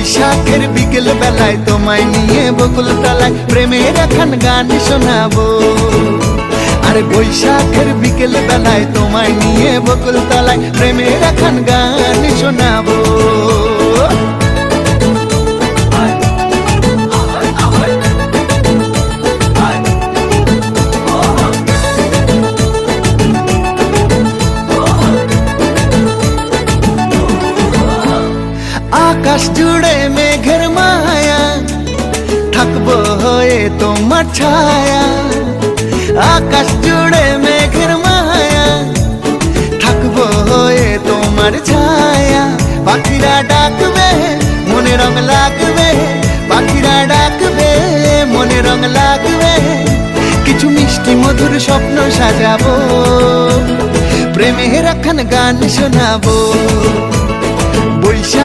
বৈশাখের বিকেল বেলায় তোমায় নিয়ে বকুল তলায় প্রেমের এখন গান শোনাবো। আরে বৈশাখের বিকেল বেলায় তোমায় নিয়ে বকুল তলায় প্রেমের এখন গান শোনাবো। আকাশ জুড়ে মেঘের মায়া, থাকবো হয়ে তোমার ছায়া। আকাশ জুড়ে মেঘের মায়া, থাকবো হয়ে তোমার ছায়া। পাখিরা ডাকবে মনে রং লাগবে, পাখিরা ডাকবে মনে রং লাগবে। কিছু মিষ্টি মধুর স্বপ্ন সাজাবো, প্রেমের এখন গান শোনাবো। বৈশাখ